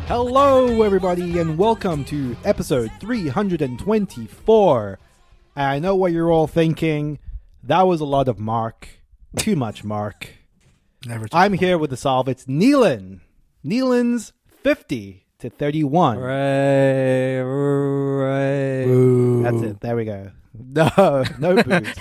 Hello, everybody, and welcome to episode 324. And I know what you're all thinking. That was a lot of Mark. Too much Mark. I'm here with the solve. It's Neilan. Neilan's 50 to 31. Right. That's it. There we go. No booze.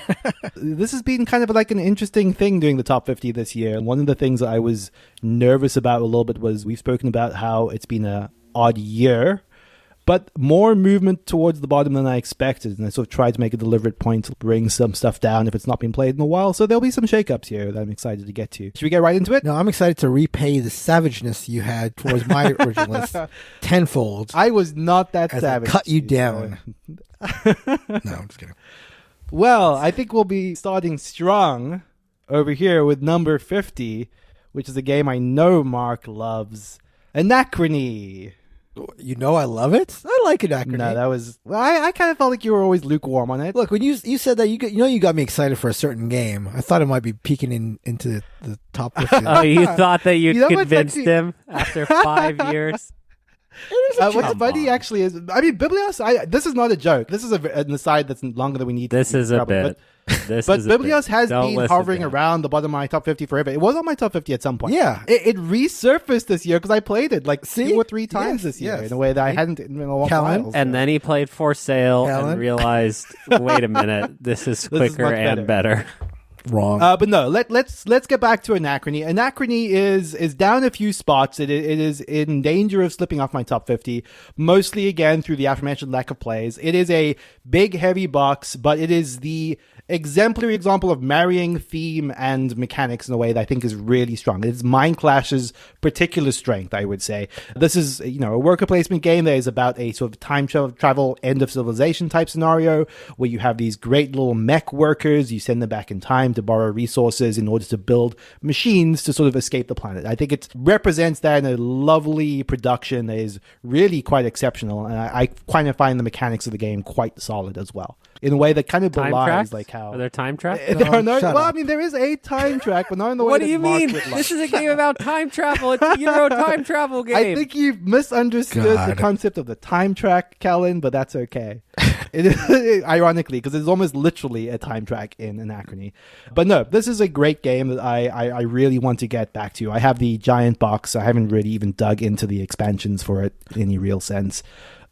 This has been kind of like an interesting thing doing the top 50 this year. One of the things that I was nervous about a little bit was we've spoken about how it's been an odd year, but more movement towards the bottom than I expected. And I sort of tried to make a deliberate point to bring some stuff down if it's not been played in a while. So there'll be some shakeups here that I'm excited to get to. Should we get right into it? No, I'm excited to repay the savageness you had towards my original list tenfold. I was not that as savage. I cut you down. No, I'm just kidding. Well, I think we'll be starting strong over here with number 50, which is a game I know Mark loves. Anachrony. You know I love it. I like Anachrony. No, that was... Well, I kind of felt like you were always lukewarm on it. Look, when you said that, you got me excited for a certain game. I thought it might be peeking into the top 50. Oh, you thought that you'd You know convinced him after 5 years? What's funny actually is, I mean, Biblios, this is not a joke. This is an aside that's longer than we need. This is a probably, bit. But Biblios has been hovering around the bottom of my top 50 forever. It was on my top 50 at some point. Yeah. It resurfaced this year because I played it like 2 or 3 times this year in a way that I hadn't in a while. And then he played For Sale and realized, wait a minute, this is quicker and better. Wrong. But no, let's get back to Anachrony. Anachrony is down a few spots. It is in danger of slipping off my top 50, mostly again through the aforementioned lack of plays. It is a big, heavy box, but it is the exemplary example of marrying theme and mechanics in a way that I think is really strong. It's Mind Clash's particular strength, I would say. This is, a worker placement game that is about a sort of time travel, end of civilization type scenario where you have these great little mech workers. You send them back in time to borrow resources in order to build machines to sort of escape the planet. I think it represents that in a lovely production that is really quite exceptional. And I kind of find the mechanics of the game quite solid as well, in a way that kind of belies like how... Are there time tracks? There are no... Well, I mean, there is a time track, but not in the way what that do you Mark mean? would like. This is a game about time travel. It's a Euro time travel game. I think you've misunderstood the concept of the time track, Callan, but that's okay. It is, ironically, because it's almost literally a time track in Anachrony. But no, this is a great game that I really want to get back to. I have the giant box. I haven't really even dug into the expansions for it in any real sense.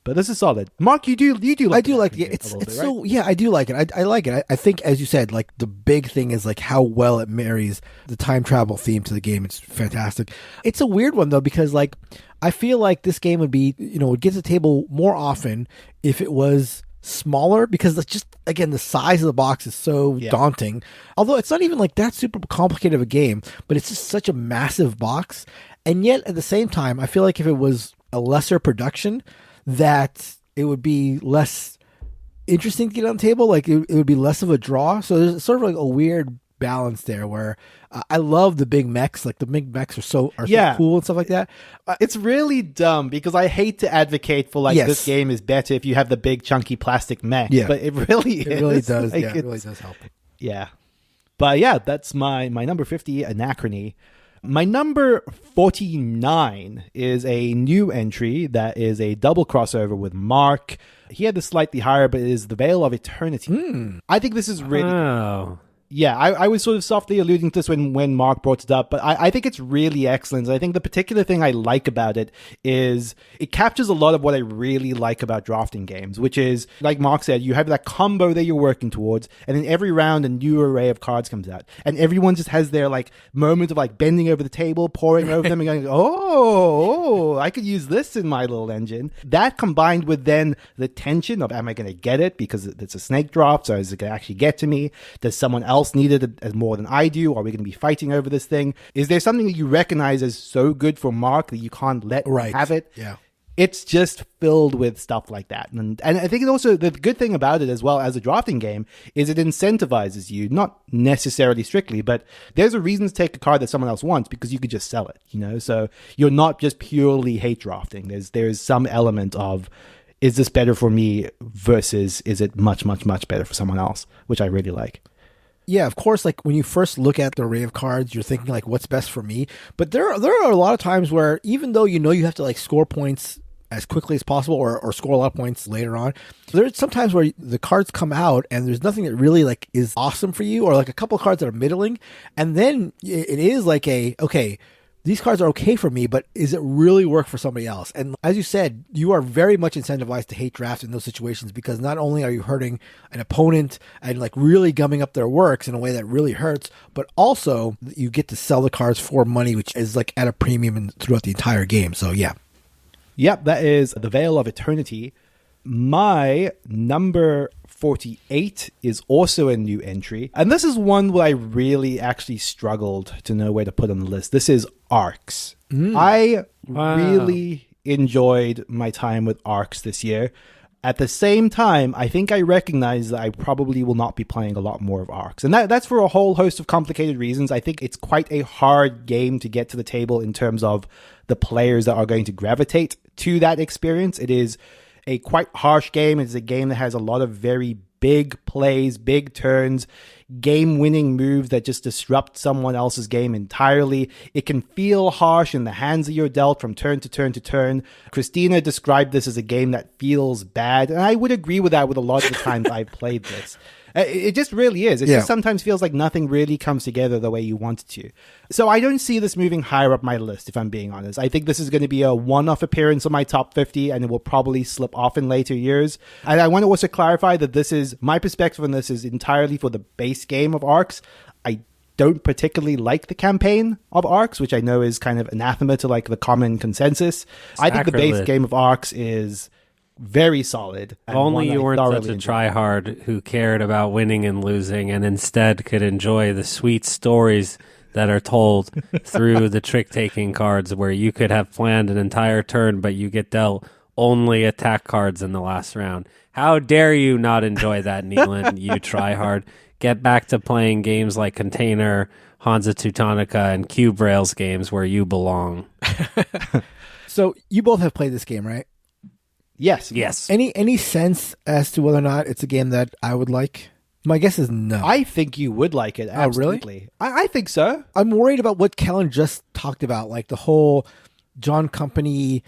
But this is solid. Mark, you do like I do like it. It's so, right? Yeah, I do like it. I like it. I think, as you said, like the big thing is like how well it marries the time travel theme to the game. It's fantastic. It's a weird one though, because like I feel like this game would be, would get to the table more often if it was smaller, because it's just, again, the size of the box is so daunting. Although it's not even like that super complicated of a game, but it's just such a massive box. And yet at the same time, I feel like if it was a lesser production, that it would be less interesting to get on the table. Like it would be less of a draw. So there's sort of like a weird balance there where I love the big mechs. Like the big mechs are so cool and stuff like that. It's really dumb because I hate to advocate for this game is better if you have the big chunky plastic mech. Yeah. But it really does. Like, it really does help. Yeah. But yeah, that's my number 50 Anachrony. My number 49 is a new entry that is a double crossover with Mark. He had the slightly higher, but it is the Vale of Eternity. I think this is really... Oh. Yeah, I was sort of softly alluding to this when Mark brought it up, but I think it's really excellent. I think the particular thing I like about it is it captures a lot of what I really like about drafting games, which is, like Mark said, you have that combo that you're working towards, and then every round a new array of cards comes out, and everyone just has their like moment of like bending over the table, poring over them, and going, oh, I could use this in my little engine. That combined with then the tension of, am I going to get it because it's a snake draft, so is it going to actually get to me? Does someone else need it as more than I do? Are we going to be fighting over this thing? Is there something that you recognize as so good for Mark that you can't let have it? Yeah. It's just filled with stuff like that. And I think it also, the good thing about it as well as a drafting game is it incentivizes you, not necessarily strictly, but there's a reason to take a card that someone else wants because you could just sell it, So you're not just purely hate drafting. There's some element of, is this better for me versus is it much, much, much better for someone else, which I really like. Yeah, of course, like when you first look at the array of cards, you're thinking like, what's best for me? But there are a lot of times where even though you have to like score points as quickly as possible or score a lot of points later on, there's sometimes where the cards come out and there's nothing that really like is awesome for you, or like a couple of cards that are middling. And then it is like okay, these cards are okay for me, but is it really work for somebody else? And as you said, you are very much incentivized to hate draft in those situations, because not only are you hurting an opponent and like really gumming up their works in a way that really hurts, but also you get to sell the cards for money, which is like at a premium throughout the entire game. So yeah. Yep, that is the Vale of Eternity. My number 48 is also a new entry. And this is one where I really actually struggled to know where to put on the list. This is Arcs. I really enjoyed my time with Arcs this year. At the same time, I think I recognize that I probably will not be playing a lot more of Arcs. And that's for a whole host of complicated reasons. I think it's quite a hard game to get to the table in terms of the players that are going to gravitate to that experience. It is a quite harsh game. It's a game that has a lot of very big plays, big turns, game-winning moves that just disrupt someone else's game entirely. It can feel harsh in the hands that you're dealt from turn to turn to turn. Christina described this as a game that feels bad, and I would agree with that with a lot of the times I've played this. It just really is. It just sometimes feels like nothing really comes together the way you want it to. So I don't see this moving higher up my list, if I'm being honest. I think this is going to be a one-off appearance on my top 50, and it will probably slip off in later years. And I want to also clarify that this is, my perspective on this is entirely for the base game of Arcs. I don't particularly like the campaign of Arcs, which I know is kind of anathema to like the common consensus. I think the base game of Arcs is very solid. If only you weren't such a tryhard who cared about winning and losing, and instead could enjoy the sweet stories that are told through the trick-taking cards, where you could have planned an entire turn, but you get dealt only attack cards in the last round. How dare you not enjoy that, Neilan, you tryhard. Get back to playing games like Container, Hansa Teutonica, and Cube Rails games where you belong. So you both have played this game, right? Yes. Any sense as to whether or not it's a game that I would like? My guess is no. I think you would like it. Absolutely. Oh, really? I think so. I'm worried about what Kellen just talked about, like the whole John Company.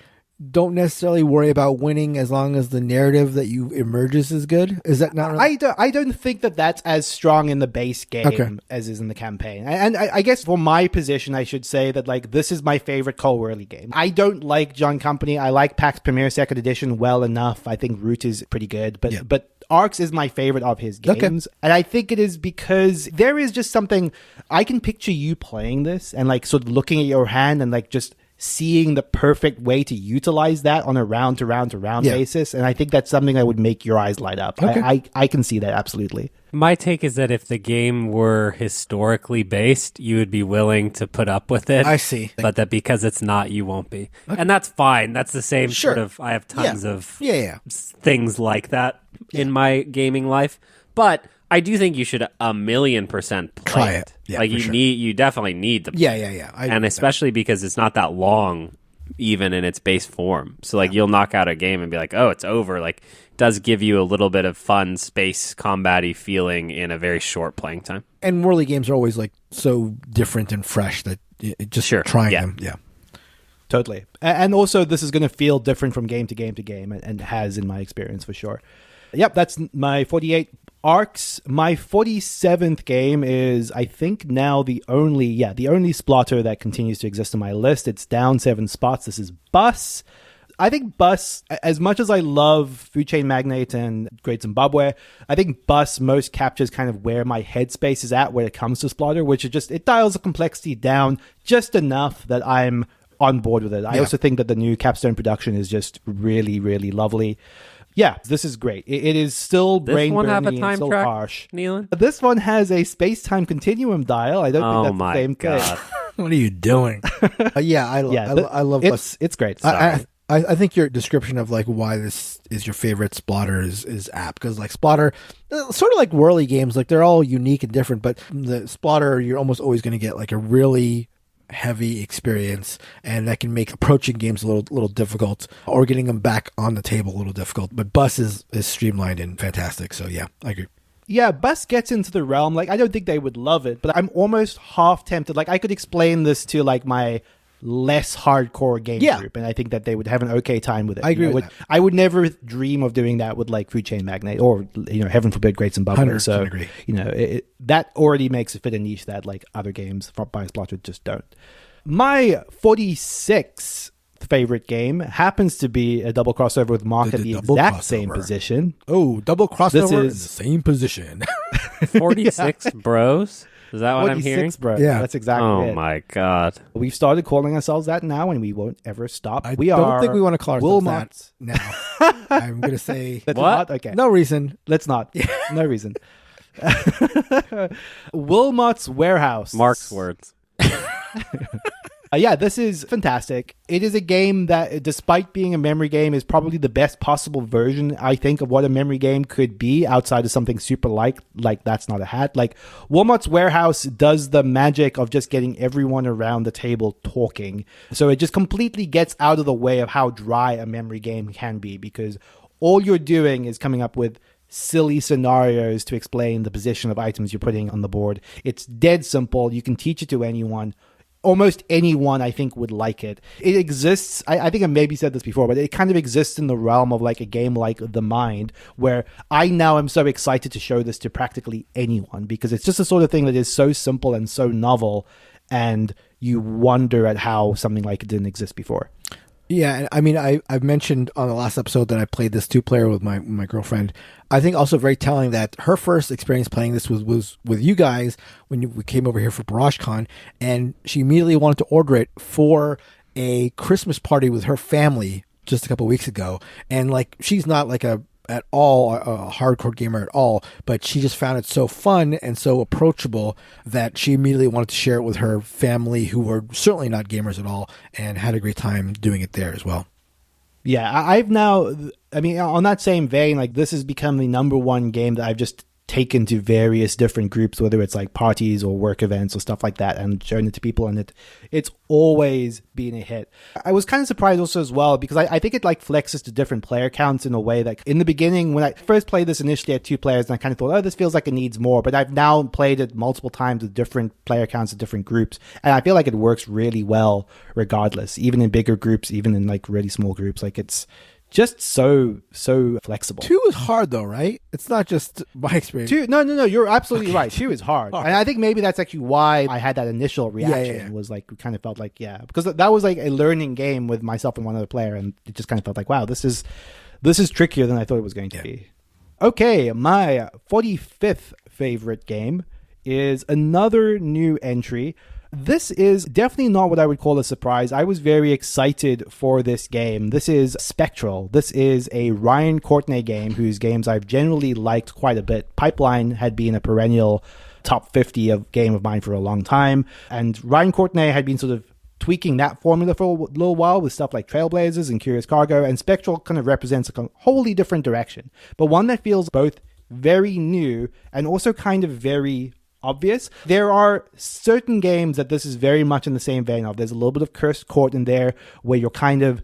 Don't necessarily worry about winning as long as the narrative that you emerges is good. Is that not right? I don't think that that's as strong in the base game as is in the campaign. And I guess for my position, I should say that like this is my favorite Cole Wehrle game. I don't like John Company. I like PAX Premier 2nd Edition well enough. I think Root is pretty good, but Arcs is my favorite of his games. Okay. And I think it is because there is just something, I can picture you playing this and like sort of looking at your hand and like just seeing the perfect way to utilize that on a round to round to round basis. And I think that's something that would make your eyes light up. Okay. I can see that, absolutely. My take is that if the game were historically based, you would be willing to put up with it. I see. But that because it's not, you won't be. Okay. And that's fine. That's the same sort of, I have tons of things like that in my gaming life. But I do think you should 1,000,000% play it. Yeah, like you definitely need to play it. And especially because it's not that long, even in its base form. So like you'll knock out a game and be like, oh, it's over. Like it does give you a little bit of fun space combat-y feeling in a very short playing time. And Wehrle games are always like so different and fresh that it just trying them. Yeah. Totally. And also this is going to feel different from game to game to game, and has in my experience for sure. Yep, that's my 48 Arcs. My 47th game is, I think, now the only splotter that continues to exist on my list. It's down 7 spots. This is Bus. I think Bus, as much as I love Food Chain Magnate and Great Zimbabwe, I think Bus most captures kind of where my headspace is at when it comes to splotter, which is just, it dials the complexity down just enough that I'm on board with it. I also think that the new Capstone production is just really, really lovely. Yeah, this is great. It is still brain-burning and still harsh. Neilan? This one has a space-time continuum dial. I don't think that's the same thing. What are you doing? I love Bus. It's great. I think your description of like why this is your favorite splotter is apt, because like splotter, sort of like Wehrle games, like they're all unique and different, but the splotter you're almost always going to get like a really heavy experience, and that can make approaching games a little difficult, or getting them back on the table a little difficult. But Bus is streamlined and fantastic. So yeah, I agree. Yeah, Bus gets into the realm. Like, I don't think they would love it, but I'm almost half tempted. Like, I could explain this to like my less hardcore game group, and I think that they would have an okay time with it. I agree with that. I would never dream of doing that with like Food Chain Magnate or, heaven forbid, Greats and Bubbles. So, agree. That already makes it fit a niche that like other games by Splotcher just don't. My 46th favorite game happens to be a double crossover with Mark at the exact same position. Oh, double crossover in the same position. 46 bros? Is that what I'm hearing? Bro. Yeah. That's exactly it. Oh my God. We've started calling ourselves that now, and we won't ever stop. I don't think we want to call ourselves Wilmot. that now. I'm going to say... Let's What? not? Okay. No reason. Let's not. No reason. Wilmot's Warehouse. Mark's words. Yeah, this is fantastic. It is a game that, despite being a memory game, is probably the best possible version, I think, of what a memory game could be outside of something super like That's Not a Hat. Like, Wilmot's Warehouse does the magic of just getting everyone around the table talking. So it just completely gets out of the way of how dry a memory game can be, because all you're doing is coming up with silly scenarios to explain the position of items you're putting on the board. It's dead simple. You can teach it to anyone. Almost anyone, I think, would like it. It exists, I think I maybe said this before, but it kind of exists in the realm of like a game like The Mind, where I now am so excited to show this to practically anyone, because it's just the sort of thing that is so simple and so novel, and you wonder at how something like it didn't exist before. Yeah, I mean, I've mentioned on the last episode that I played this 2-player with my girlfriend. I think also very telling that her first experience playing this was with you guys when we came over here for BarageCon, and she immediately wanted to order it for a Christmas party with her family just a couple of weeks ago. And like, she's not like at all a hardcore gamer at all, but she just found it so fun and so approachable that she immediately wanted to share it with her family, who were certainly not gamers at all, and had a great time doing it there as well. Yeah, I've now, I mean, on that same vein, like, this has become the number one game that I've just taken to various different groups, whether it's like parties or work events or stuff like that, and shown it to people, and it's always been a hit. I was kind of surprised also as well, because I think it like flexes to different player counts in a way that in the beginning, when I first played this initially at 2 players, and I kind of thought, oh, this feels like it needs more, but I've now played it multiple times with different player counts of different groups, and I feel like it works really well regardless, even in bigger groups, even in like really small groups. Like, it's just so flexible. 2 is hard though, right? It's not just my experience. 2, no, you're absolutely right. 2 is hard. And I think maybe that's actually why I had that initial reaction. Was like, we kind of felt like, because that was like a learning game with myself and one other player, and it just kind of felt like, wow, this is trickier than I thought it was going to be. Okay, my 45th favorite game is another new entry. This is definitely not what I would call a surprise. I was very excited for this game. This is Spectral. This is a Ryan Courtney game, whose games I've generally liked quite a bit. Pipeline had been a perennial top 50 game of mine for a long time, and Ryan Courtney had been sort of tweaking that formula for a little while with stuff like Trailblazers and Curious Cargo, and Spectral kind of represents a wholly different direction, but one that feels both very new and also kind of very obvious. There are certain games that this is very much in the same vein of. There's a little bit of Cursed Court in there, where you're kind of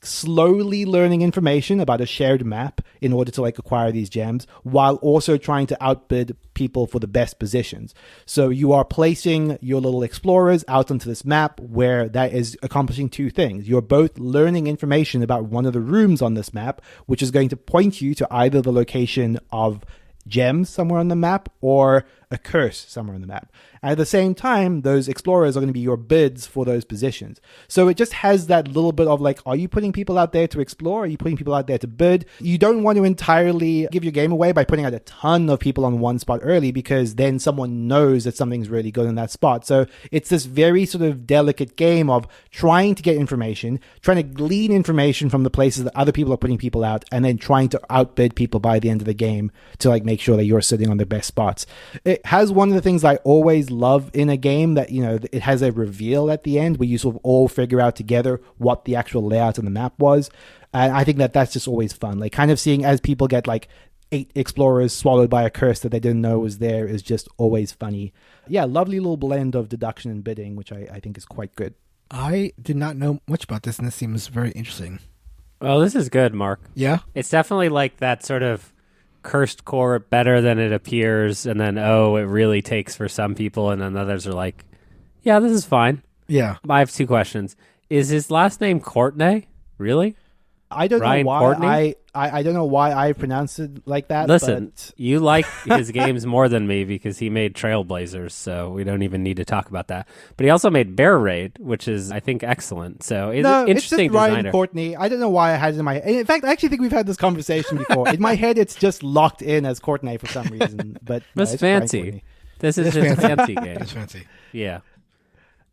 slowly learning information about a shared map in order to like acquire these gems, while also trying to outbid people for the best positions. So you are placing your little explorers out onto this map, where that is accomplishing 2 things. You're both learning information about one of the rooms on this map, which is going to point you to either the location of gems somewhere on the map or a curse somewhere on the map. And at the same time, those explorers are going to be your bids for those positions. So it just has that little bit of like, are you putting people out there to explore? Are you putting people out there to bid? You don't want to entirely give your game away by putting out a ton of people on one spot early, because then someone knows that something's really good in that spot. So it's this very sort of delicate game of trying to get information, trying to glean information from the places that other people are putting people out, and then trying to outbid people by the end of the game to like make sure that you're sitting on the best spots. It has one of the things I always love in a game, that, you know, it has a reveal at the end where you sort of all figure out together what the actual layout of the map was. And I think that that's just always fun. Like, kind of seeing as people get like 8 explorers swallowed by a curse that they didn't know was there is just always funny. Yeah, lovely little blend of deduction and bidding, which I think is quite good. I did not know much about this, and this seems very interesting. Well, this is good, Mark. Yeah? It's definitely like that sort of cursed core better than it appears, and then, it really takes for some people, and then others are like, yeah, this is fine. Yeah. I have two questions. Is his last name Courtney? Really? I don't Ryan know why Courtney? I don't know why I pronounce it like that. Listen, but... you like his games more than me because he made Trailblazers, so we don't even need to talk about that. But he also made Bear Raid, which is, I think, excellent. So he's an interesting it's just Ryan designer. Courtney. I don't know why I had it in my head. In fact, I actually think we've had this conversation before. In my head, it's just locked in as Courtney for some reason. But that's fancy. This is just a fancy game. It's fancy. Yeah.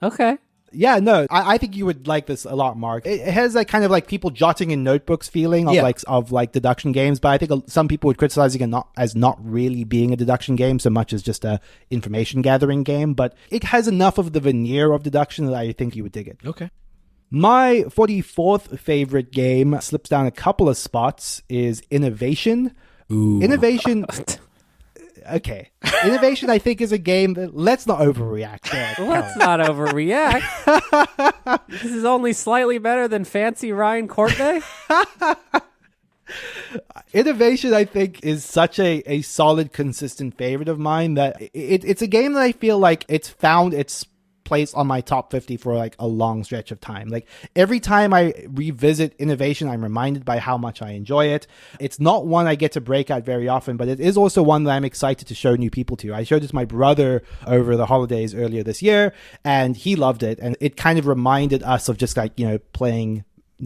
Okay. Yeah, no, I think you would like this a lot, Mark. It has that kind of like people jotting in notebooks feeling of like deduction games, but I think some people would criticize it as not really being a deduction game so much as just a information gathering game. But it has enough of the veneer of deduction that I think you would dig it. Okay. My 44th favorite game slips down a couple of spots is Innovation. Ooh. Innovation. Okay. Innovation, I think, is a game that... Let's not overreact. Let's not overreact. This is only slightly better than fancy Ryan Courtney. Innovation, I think, is such a solid, consistent favorite of mine that it's a game that I feel like it's found its place on my top 50 for like a long stretch of time. Like every time I revisit Innovation, I'm reminded by how much I enjoy it. It's not one I get to break out very often, but it is also one that I'm excited to show new people to. I showed it to my brother over the holidays earlier this year, and he loved it. And it kind of reminded us of just like, playing...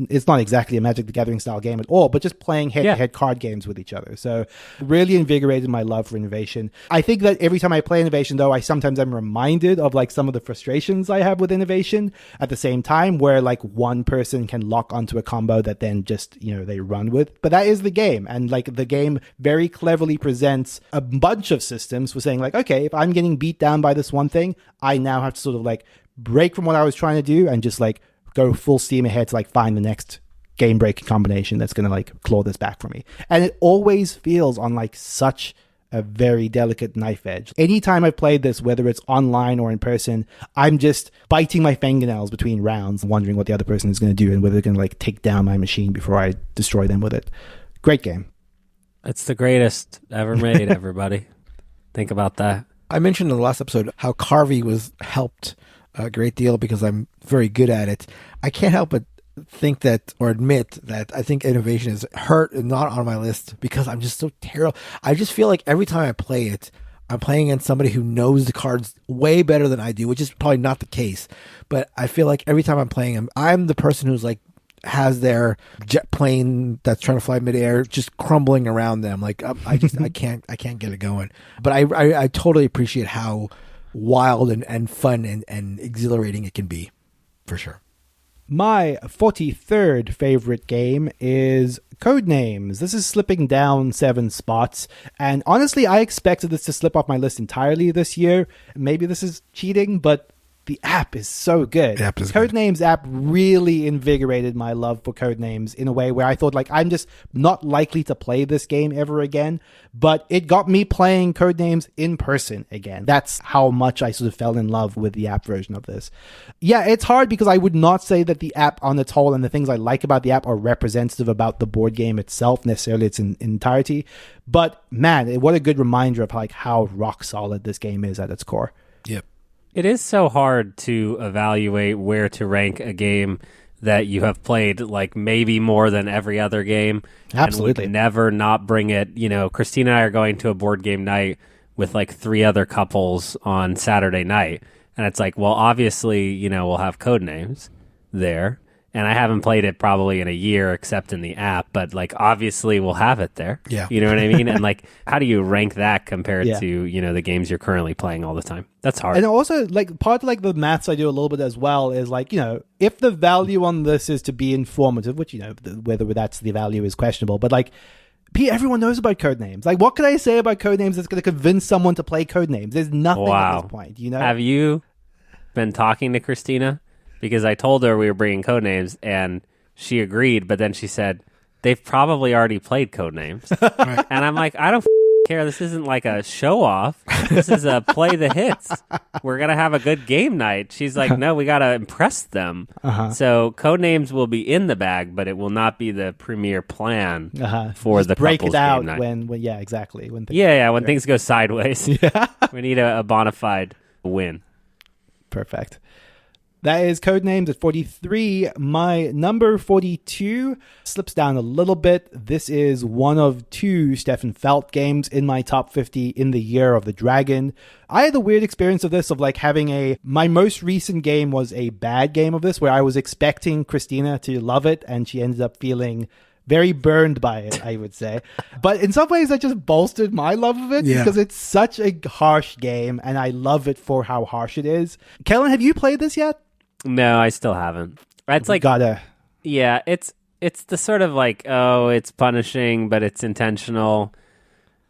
It's not exactly a Magic the Gathering style game at all, but just playing head-to-head card games with each other. So really invigorated my love for Innovation. I think that every time I play Innovation, though, I sometimes am reminded of like some of the frustrations I have with Innovation at the same time, where like one person can lock onto a combo that then just, they run with. But that is the game. And like the game very cleverly presents a bunch of systems for saying like, okay, if I'm getting beat down by this one thing, I now have to sort of like break from what I was trying to do and just like go full steam ahead to like find the next game breaking combination that's going to like claw this back for me. And it always feels on like such a very delicate knife edge. Anytime I've played this, whether it's online or in person, I'm just biting my fingernails between rounds, wondering what the other person is going to do and whether they're going to like take down my machine before I destroy them with it. Great game. It's the greatest ever made, everybody. Think about that. I mentioned in the last episode how Carvey was helped a great deal because I'm very good at it. I can't help but think that or admit that I think Innovation is hurt and not on my list because I'm just so terrible. I just feel like every time I play it, I'm playing against somebody who knows the cards way better than I do, which is probably not the case. But I feel like every time I'm playing them, I'm the person who's like has their jet plane that's trying to fly midair just crumbling around them. Like I can't get it going. But I totally appreciate how wild and fun and exhilarating it can be, for sure. My 43rd favorite game is Codenames. This is slipping down 7 spots, and honestly, I expected this to slip off my list entirely this year. Maybe this is cheating, but the app is so good. The Codenames app really invigorated my love for Codenames in a way where I thought, like, I'm just not likely to play this game ever again. But it got me playing Codenames in person again. That's how much I sort of fell in love with the app version of this. Yeah, it's hard because I would not say that the app on its whole and the things I like about the app are representative about the board game itself, necessarily its entirety. But man, what a good reminder of like how rock solid this game is at its core. Yep. It is so hard to evaluate where to rank a game that you have played like maybe more than every other game. Absolutely. And would never not bring it. Christina and I are going to a board game night with like 3 other couples on Saturday night. And it's like, well, obviously, we'll have Codenames there. And I haven't played it probably in a year except in the app, but like obviously we'll have it there. Yeah. You know what I mean? And like, how do you rank that compared to, the games you're currently playing all the time? That's hard. And also like part of like the maths I do a little bit as well is like, if the value on this is to be informative, which, whether that's the value is questionable, but like everyone knows about Codenames. Like what can I say about Codenames that's going to convince someone to play Codenames? There's nothing at this point, Have you been talking to Christina? Because I told her we were bringing Codenames, and she agreed, but then she said, they've probably already played Codenames. Right. And I'm like, I don't care. This isn't like a show off. This is a play the hits. We're going to have a good game night. She's like, no, we got to impress them. So Codenames will be in the bag, but it will not be the premier plan for Just the break couple's it out game night. when yeah, exactly. When when things go sideways. We need a bona fide win. Perfect. That is Codenames at 43. My number 42 slips down a little bit. This is one of two Stefan Feld games in my top 50 in the Year of the Dragon. I had the weird experience of this, of like having my most recent game was a bad game of this, where I was expecting Christina to love it, and she ended up feeling very burned by it, I would say. But in some ways, that just bolstered my love of it because it's such a harsh game, and I love it for how harsh it is. Kellen, have you played this yet? No, I still haven't. It's like it's the sort of like, oh, it's punishing, but it's intentional.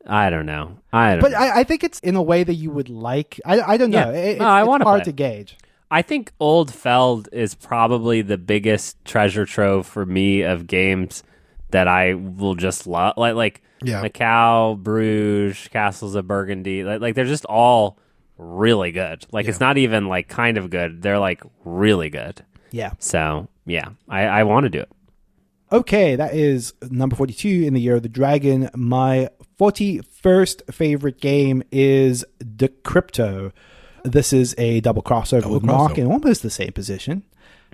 I don't know. I think it's in a way that you would like. I don't know. It's hard to gauge. I think Old Feld is probably the biggest treasure trove for me of games that I will just love. Like Macau, Bruges, Castles of Burgundy. Like they're just all really good. It's not even like kind of good. They're like really good. Yeah. So I want to do it. Okay, that is number 42 in the Year of the Dragon. My 41st favorite game is Decrypto. This is a double crossover with Mark in almost the same position.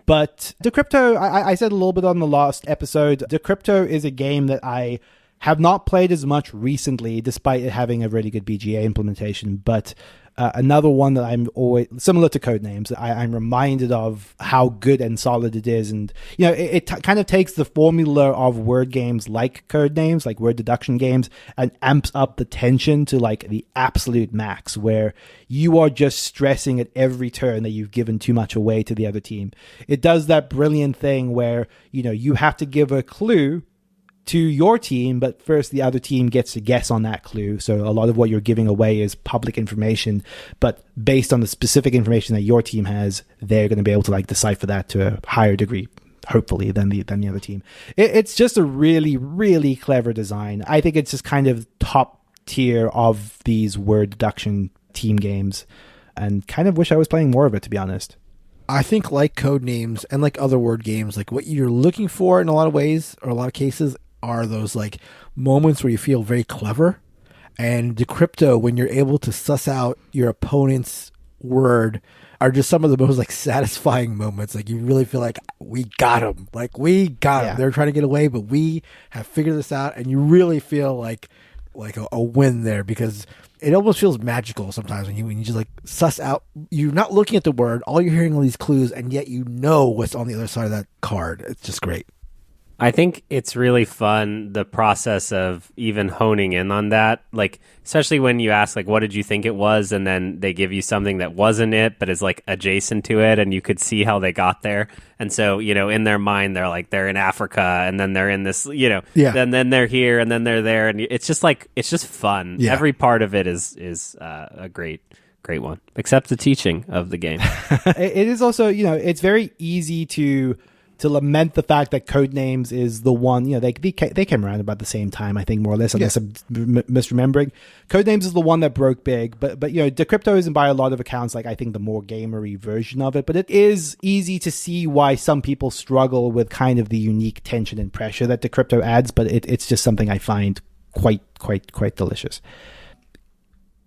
But Decrypto, I said a little bit on the last episode, Decrypto is a game that I have not played as much recently, despite it having a really good BGA implementation. But another one that I'm always, similar to Codenames, I'm reminded of how good and solid it is. And, it kind of takes the formula of word games like Codenames, like word deduction games, and amps up the tension to like the absolute max, where you are just stressing at every turn that you've given too much away to the other team. It does that brilliant thing where, you have to give a clue to your team, but first the other team gets to guess on that clue. So a lot of what you're giving away is public information, but based on the specific information that your team has, they're going to be able to like decipher that to a higher degree, hopefully, than the other team. It's just a really, really clever design. I think it's just kind of top tier of these word deduction team games, and kind of wish I was playing more of it, to be honest. I think like Codenames and like other word games, like what you're looking for in a lot of ways, or a lot of cases, are those like moments where you feel very clever. And Decrypto, when you're able to suss out your opponent's word, are just some of the most like satisfying moments. Like you really feel like we got them. Like we got them. They're trying to get away, but we have figured this out. And you really feel like a win there, because it almost feels magical sometimes when you just like suss out. You're not looking at the word, all you're hearing all these clues, and yet you know what's on the other side of that card. It's just great. I think it's really fun, the process of even honing in on that. Like, especially when you ask, like, what did you think it was? And then they give you something that wasn't it, but is like adjacent to it. And you could see how they got there. And so, in their mind, they're like, they're in Africa, and then they're in this, then they're here, and then they're there. And it's just like, it's just fun. Yeah. Every part of it is a great one, except the teaching of the game. It is also, it's very easy to lament the fact that Codenames is the one, they came around about the same time, I think, more or less, unless I'm misremembering. Codenames is the one that broke big, but Decrypto isn't, by a lot of accounts, like, I think the more gamery version of it, but it is easy to see why some people struggle with kind of the unique tension and pressure that Decrypto adds, but it's just something I find quite delicious.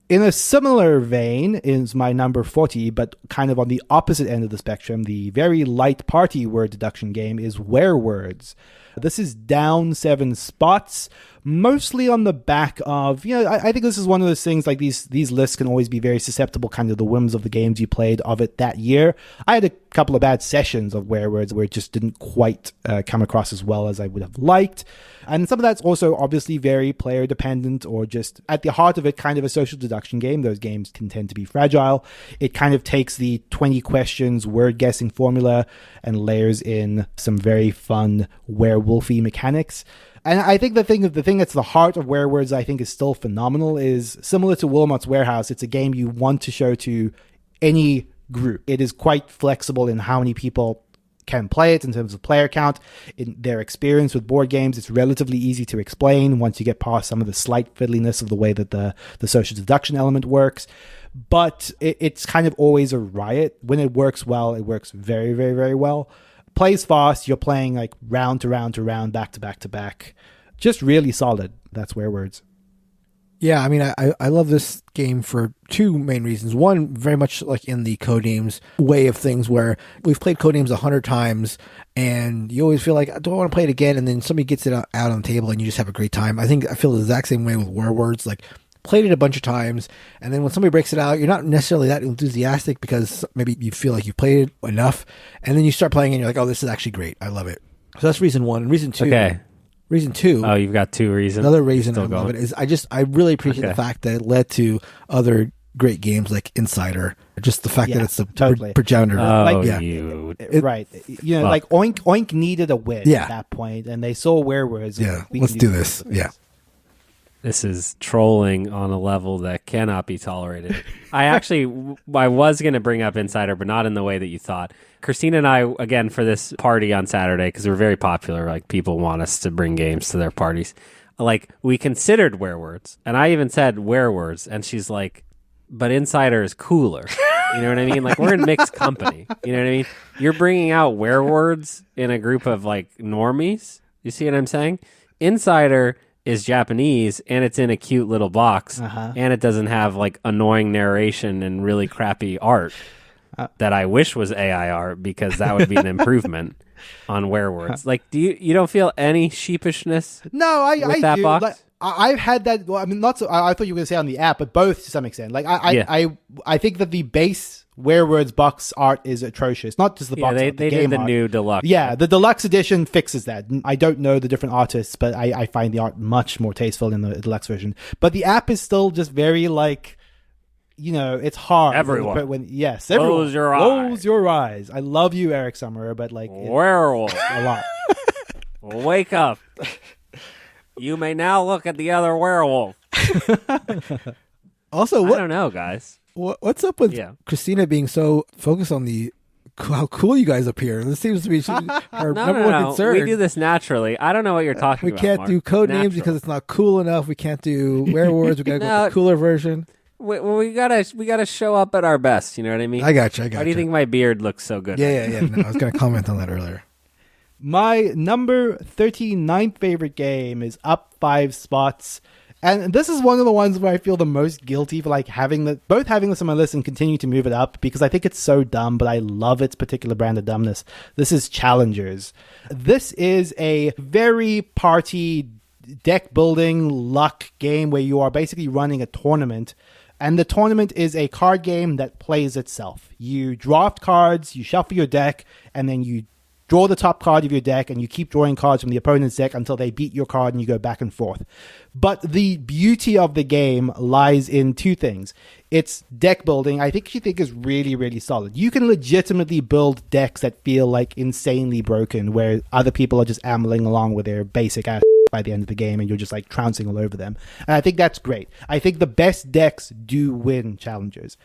In a similar vein is my number 40, but kind of on the opposite end of the spectrum, the very light party word deduction game is Werewords. This is down 7 spots, mostly on the back of, I think this is one of those things, like these lists can always be very susceptible, kind of the whims of the games you played of it that year. I had a couple of bad sessions of Werewords where it just didn't quite come across as well as I would have liked. And some of that's also obviously very player dependent, or just at the heart of it, kind of a social deduction game. Those games can tend to be fragile. It kind of takes the 20 questions word guessing formula and layers in some very fun werewolfy mechanics. And I think the thing that's the heart of Werewords, I think, is still phenomenal, is similar to Wilmot's Warehouse. It's a game you want to show to any group. It is quite flexible in how many people can play it in terms of player count. In their experience with board games, it's relatively easy to explain once you get past some of the slight fiddliness of the way that the social deduction element works. But it's kind of always a riot. When it works well, it works very, very, very well. Plays fast. You're playing like round to round to round, back to back to back. Just really solid. That's Werewords. Yeah, I mean, I love this game for two main reasons. One, very much like in the Codenames way of things, where we've played Codenames 100 times, and you always feel like, do I want to play it again? And then somebody gets it out on the table, and you just have a great time. I feel the exact same way with Werewords. Like, played it a bunch of times, and then when somebody breaks it out, you're not necessarily that enthusiastic because maybe you feel like you've played it enough, and then you start playing, and you're like, oh, this is actually great. I love it. So that's reason one. And reason two. Okay. Reason two. Oh, you've got two reasons. Another reason I love it is I really appreciate the fact that it led to other great games like Insider. Just the fact that it's the progenitor. Oh, like, right. You know, like Oink needed a win at that point, and they saw Werewords. Yeah, let's do this. Yeah. This is trolling on a level that cannot be tolerated. I was going to bring up Insider, but not in the way that you thought. Christina and I, again, for this party on Saturday, because we're very popular, like people want us to bring games to their parties. Like, we considered Werewords, and I even said Werewords, and she's like, but Insider is cooler. You know what I mean? Like, we're in mixed company. You know what I mean? You're bringing out Werewords in a group of, like, normies. You see what I'm saying? Insider is Japanese, and it's in a cute little box, and it doesn't have like annoying narration and really crappy art that I wish was AI art, because that would be an improvement on Werewords. Like, you don't feel any sheepishness? No, I that do. box? Like, I've had that. Well, I mean, not so. I thought you were going to say on the app, but both to some extent. Like, I think that the base Werewords box art is atrocious. Not just the box art, they game did the art. new deluxe. Yeah, the deluxe edition fixes that. I don't know the different artists, but I find the art much more tasteful in the deluxe version. But the app is still just very like, you know, it's hard. Everyone. But everyone. Close your eyes. Close your eyes. I love you, Eric Summerer, but like Werewolf. A lot. Wake up. You may now look at the other werewolf. Also, I don't know, guys. What's up with Christina being so focused on how cool you guys appear? This seems to be her number one concern. We do this naturally. I don't know what you're talking about. We can't do Codenames because it's not cool enough. We can't do Werewords. We gotta go with the cooler version. We gotta show up at our best. You know what I mean? I got you. Why do you think my beard looks so good? Yeah. No, I was gonna comment on that earlier. My number 39th favorite game is up 5 spots. And this is one of the ones where I feel the most guilty for like having this on my list and continue to move it up, because I think it's so dumb, but I love its particular brand of dumbness. This is Challengers. This is a very party deck building luck game where you are basically running a tournament. And the tournament is a card game that plays itself. You draft cards, you shuffle your deck, and then you draw the top card of your deck, and you keep drawing cards from the opponent's deck until they beat your card, and you go back and forth. But the beauty of the game lies in two things. It's deck building. I think is really, really solid. You can legitimately build decks that feel like insanely broken, where other people are just ambling along with their basic ass by the end of the game, and you're just like trouncing all over them. And I think that's great. I think the best decks do win Challengers.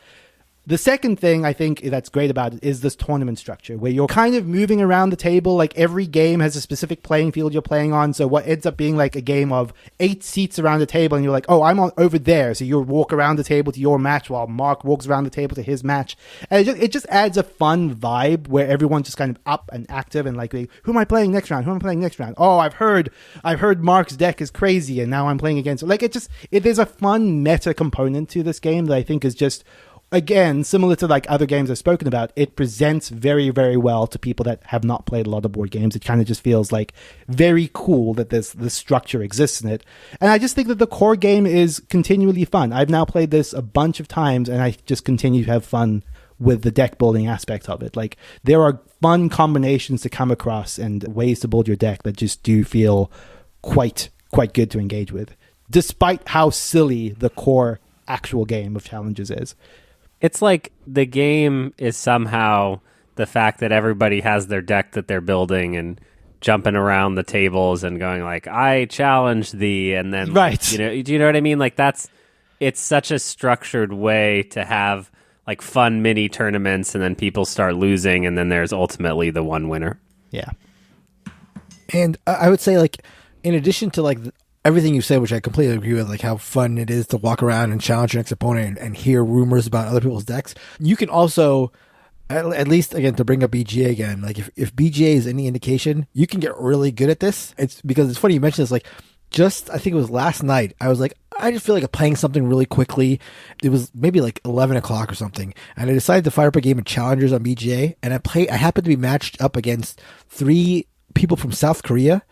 The second thing I think that's great about it is this tournament structure, where you're kind of moving around the table. Like, every game has a specific playing field you're playing on. So what ends up being like a game of 8 seats around the table, and you're like, oh, I'm over there. So you walk around the table to your match while Mark walks around the table to his match. And it just adds a fun vibe where everyone's just kind of up and active and like, who am I playing next round? Who am I playing next round? Oh, I've heard Mark's deck is crazy, and now I'm playing against it. Like, there's a fun meta component to this game that I think is just, again, similar to like other games I've spoken about, it presents very, very well to people that have not played a lot of board games. It kind of just feels like very cool that this structure exists in it. And I just think that the core game is continually fun. I've now played this a bunch of times, and I just continue to have fun with the deck building aspect of it. Like, there are fun combinations to come across and ways to build your deck that just do feel quite good to engage with, despite how silly the core actual game of Challenges is. It's like the game is somehow the fact that everybody has their deck that they're building and jumping around the tables and going like, I challenge thee, and then right. Do you know what I mean? Like, it's such a structured way to have like fun mini tournaments, and then people start losing, and then there's ultimately the one winner. Yeah. And I would say, like, in addition to like everything you said, which I completely agree with, like how fun it is to walk around and challenge your next opponent and hear rumors about other people's decks, you can also, at least again to bring up BGA again, like if BGA is any indication, you can get really good at this. It's because it's funny you mentioned this, like just I think it was last night, I was like, I just feel like playing something really quickly. It was maybe like 11 o'clock or something, and I decided to fire up a game of Challengers on BGA, and I happened to be matched up against 3 people from South Korea,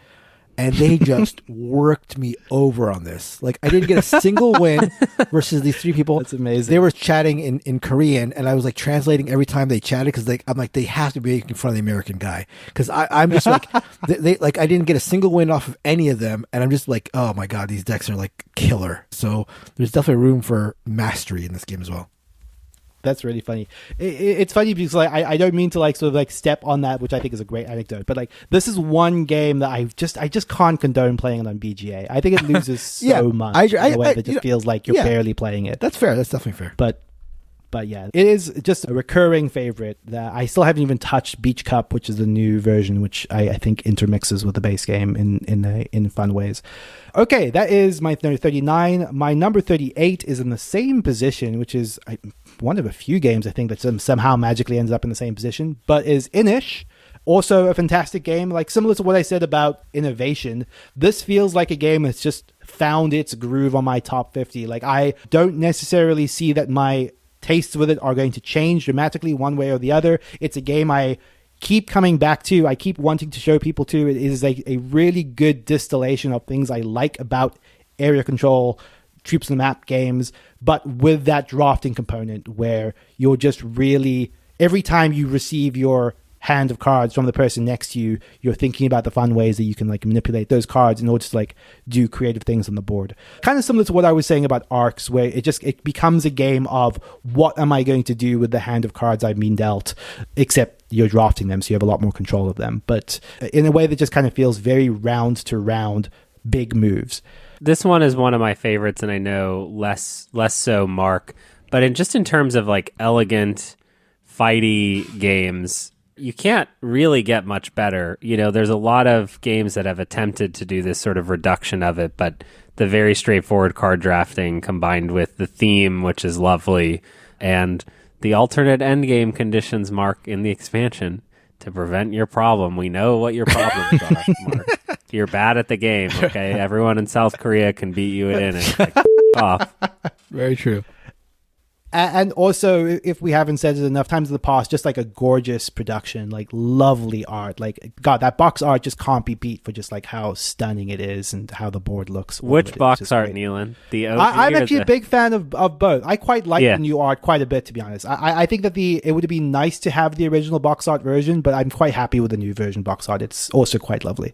and they just worked me over on this. Like, I didn't get a single win versus these 3 people. That's amazing. They were chatting in Korean, and I was like translating every time they chatted, because I'm like, they have to be making fun of the American guy, because I'm just like, they like, I didn't get a single win off of any of them, and I'm just like, oh my god, these decks are like killer. So there's definitely room for mastery in this game as well. That's really funny. It's funny because like I don't mean to like sort of like step on that, which I think is a great anecdote, but like this is one game that I just can't condone playing it on BGA. I think it loses so much in a way that just feels like you're barely playing it. That's fair. That's definitely fair. But yeah, it is just a recurring favorite that I still haven't even touched. Beach Cup, which is the new version, which I think intermixes with the base game in fun ways. Okay, that is my number 39. My number 38 is in the same position, which is one of a few games I think that somehow magically ends up in the same position, but is Inish. Also a fantastic game, like similar to what I said about innovation. This feels like a game that's just found its groove on my top 50. Like, I don't necessarily see that my tastes with it are going to change dramatically one way or the other. It's a game I keep coming back to. I keep wanting to show people to. It is a really good distillation of things I like about area control, troops on the map games, but with that drafting component where you're just really, every time you receive your hand of cards from the person next to you, you're thinking about the fun ways that you can like manipulate those cards in order to like do creative things on the board. Kind of similar to what I was saying about Arcs, where it becomes a game of what am I going to do with the hand of cards I've been dealt, except you're drafting them, so you have a lot more control of them, but in a way that just kind of feels very round to round big moves. This one is one of my favorites, and I know less so Mark, but in terms of like elegant fighty games, you can't really get much better. You know, there's a lot of games that have attempted to do this sort of reduction of it, but the very straightforward card drafting combined with the theme, which is lovely, and the alternate endgame conditions, Mark, in the expansion to prevent your problem. We know what your problems are, Mark. You're bad at the game, okay? Everyone in South Korea can beat you in it. Like, off. Very true. And also, if we haven't said it enough times in the past, just like a gorgeous production, like lovely art. Like, God, that box art just can't be beat for just like how stunning it is and how the board looks. Which box art, Neilan? I'm actually a big fan of both. I quite like the new art quite a bit, to be honest. I think that it would have been nice to have the original box art version, but I'm quite happy with the new version box art. It's also quite lovely.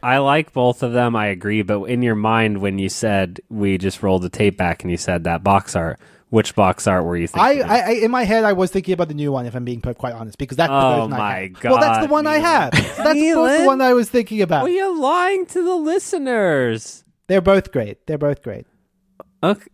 I like both of them, I agree, but in your mind when you said, we just rolled the tape back and you said that box art, which box art were you thinking? I in my head, I was thinking about the new one, if I'm being quite honest, because that's the version I have. God, well, that's the one I have. So that's the one I was thinking about. Well, you're lying to the listeners. They're both great. Okay.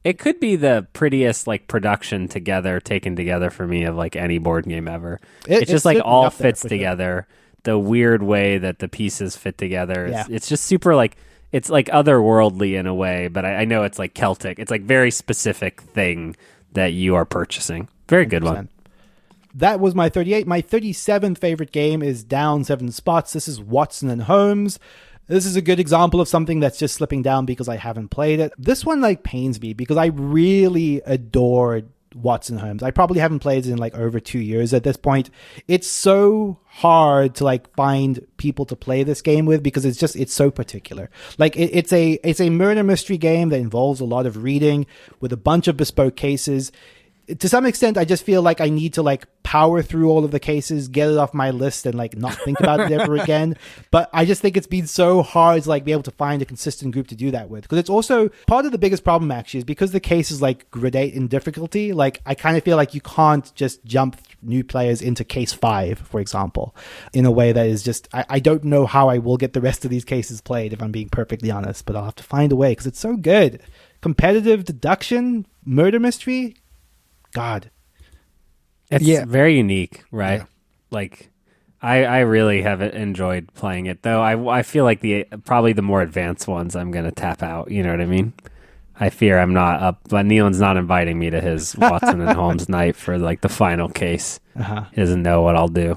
It could be the prettiest like production taken together for me of like any board game ever. It's just like all fits together. Sure. The weird way that the pieces fit together. It's just super like, it's like otherworldly in a way, but I know it's like Celtic. It's like very specific thing that you are purchasing. Very good 100%. One. That was my 38. My 37th favorite game is down 7 spots. This is Watson and Holmes. This is a good example of something that's just slipping down because I haven't played it. This one like pains me because I really adored Watson Holmes. I probably haven't played it in like over 2 years at this point. It's so hard to like find people to play this game with because it's so particular. Like it's a murder mystery game that involves a lot of reading with a bunch of bespoke cases. To some extent, I just feel like I need to like power through all of the cases, get it off my list, and like not think about it ever again. But I just think it's been so hard to like be able to find a consistent group to do that with. Because it's also part of the biggest problem actually is because the cases like gradate in difficulty. Like I kind of feel like you can't just jump new players into case 5, for example, in a way that is just I don't know how I will get the rest of these cases played if I'm being perfectly honest. But I'll have to find a way because it's so good. Competitive deduction, murder mystery. God, It's very unique, right? Yeah. Like, I really have enjoyed playing it, though. I feel like probably the more advanced ones I'm going to tap out. You know what I mean? I fear I'm not up, but Neilan's not inviting me to his Watson and Holmes night for like the final case. He doesn't know what I'll do.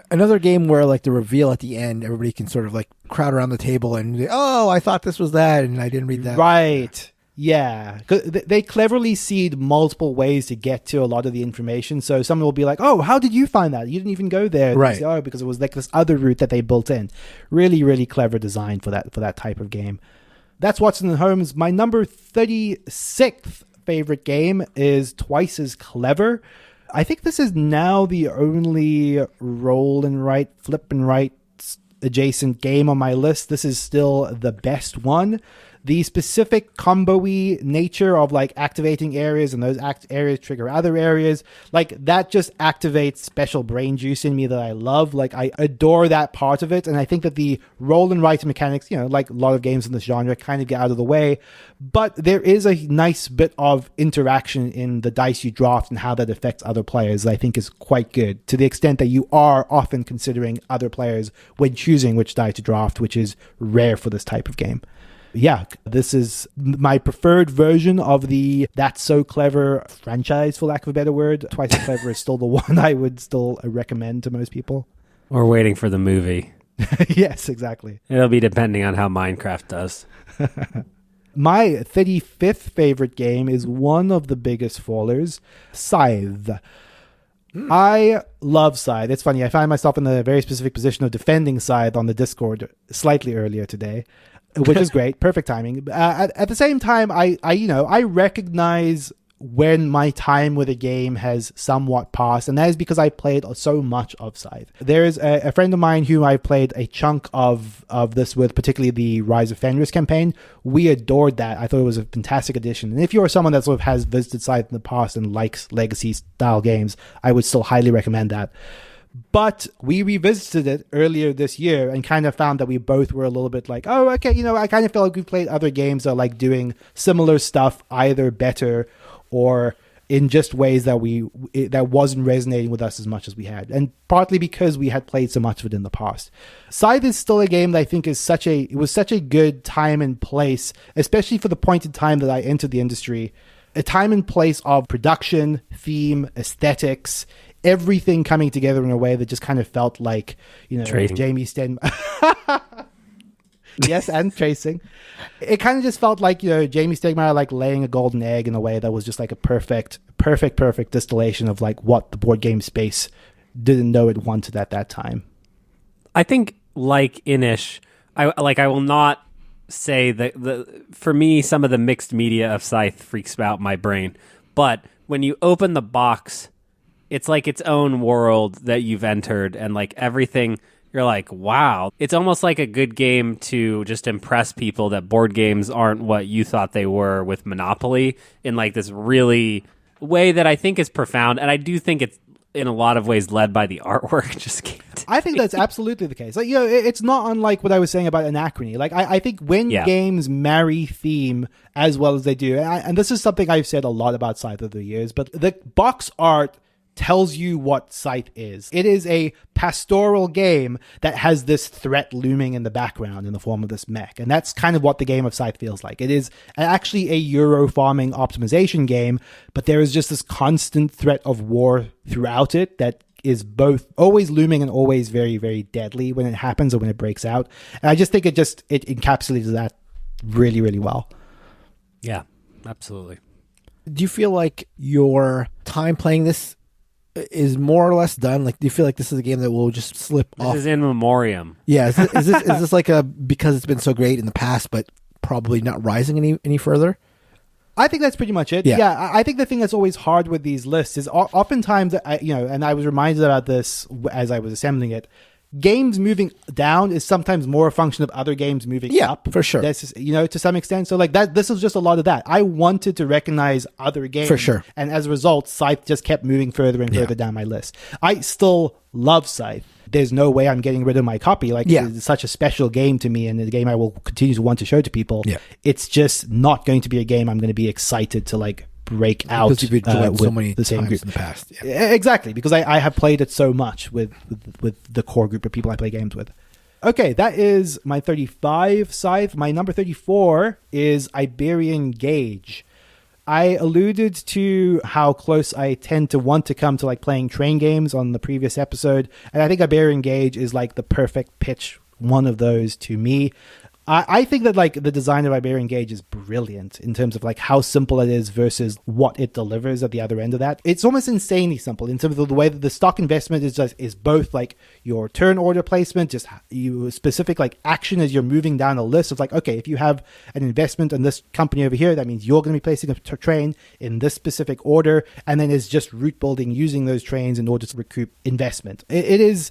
Another game where like the reveal at the end, everybody can sort of like crowd around the table and I thought this was that, and I didn't read that. Right. Yeah. They cleverly seed multiple ways to get to a lot of the information. So someone will be like, oh, how did you find that? You didn't even go there. Right. Say, because it was like this other route that they built in. Really, really clever design for that type of game. That's Watson and Holmes. My number 36th favorite game is Twice as Clever. I think this is now the only roll and write, flip and write adjacent game on my list. This is still the best one. The specific combo-y nature of like activating areas and those areas trigger other areas, like that just activates special brain juice in me that I love. Like I adore that part of it. And I think that the roll and write mechanics, like a lot of games in this genre, kind of get out of the way. But there is a nice bit of interaction in the dice you draft and how that affects other players that I think is quite good, to the extent that you are often considering other players when choosing which die to draft, which is rare for this type of game. Yeah, this is my preferred version of the That's So Clever franchise, for lack of a better word. Twice as Clever is still the one I would still recommend to most people. We're waiting for the movie. Yes, exactly. It'll be depending on how Minecraft does. My 35th favorite game is one of the biggest fallers, Scythe. I love Scythe. It's funny, I find myself in the very specific position of defending Scythe on the Discord slightly earlier today, which is great. Perfect timing. At the same time, I recognize when my time with a game has somewhat passed, and that is because I played so much of Scythe. There's a friend of mine who I played a chunk of this with, particularly the Rise of Fenris campaign. We adored that. I thought it was a fantastic addition. And if you're someone that sort of has visited Scythe in the past and likes legacy-style games, I would still highly recommend that. But we revisited it earlier this year and kind of found that we both were a little bit like, oh, okay, I kind of feel like we've played other games that are like doing similar stuff, either better or in just ways that wasn't resonating with us as much as we had. And partly because we had played so much of it in the past. Scythe is still a game that I think is such a good time and place, especially for the point in time that I entered the industry. A time and place of production, theme, aesthetics, everything coming together in a way that just kind of felt like, Jamie Sten. Yes, and tracing. It kind of just felt like, Jamie Stegmaier like laying a golden egg in a way that was just like a perfect distillation of like what the board game space didn't know it wanted at that time. I think like Inish, I will not say that for me, some of the mixed media of Scythe freaks out my brain. But when you open the box, it's like its own world that you've entered, and like everything, you're like, wow. It's almost like a good game to just impress people that board games aren't what you thought they were with Monopoly, in like this really way that I think is profound. And I do think it's in a lot of ways led by the artwork. Just can't. I think that's absolutely the case. Like, it's not unlike what I was saying about Anachrony. Like, I think when games marry theme as well as they do, and this is something I've said a lot about Scythe over the years, but the box art tells you what Scythe is. It is a pastoral game that has this threat looming in the background in the form of this mech. And that's kind of what the game of Scythe feels like. It is actually a Euro farming optimization game, but there is just this constant threat of war throughout it that is both always looming and always very, very deadly when it happens or when it breaks out. And I just think it encapsulates that really, really well. Yeah, absolutely. Do you feel like your time playing this is more or less done? Like, do you feel like this is a game that will just slip off? This is in memoriam. Yeah. Is this like because it's been so great in the past, but probably not rising any further? I think that's pretty much it. Yeah. I think the thing that's always hard with these lists is oftentimes, and I was reminded about this as I was assembling it, games moving down is sometimes more a function of other games moving up. For sure. That's just, to some extent. So like that, this is just a lot of that. I wanted to recognize other games. For sure. And as a result, Scythe just kept moving further and further down my list. I still love Scythe. There's no way I'm getting rid of my copy. Like, it's such a special game to me and a game I will continue to want to show to people. Yeah. It's just not going to be a game I'm going to be excited to like break out because you've enjoyed with so many the same times group in the past. Yeah. Exactly, because I have played it so much with the core group of people I play games with. Okay, that is my 35 Scythe. My number 34 is Iberian Gauge. I alluded to how close I tend to want to come to like playing train games on the previous episode, and I think Iberian Gauge is like the perfect pitch, one of those to me. I think that like the design of Iberian Gauge is brilliant in terms of like how simple it is versus what it delivers at the other end of that. It's almost insanely simple in terms of the way that the stock investment is both like your turn order placement, just you specific like action as you're moving down a list of like, okay, if you have an investment in this company over here, that means you're going to be placing a train in this specific order, and then it's just route building using those trains in order to recoup investment. It is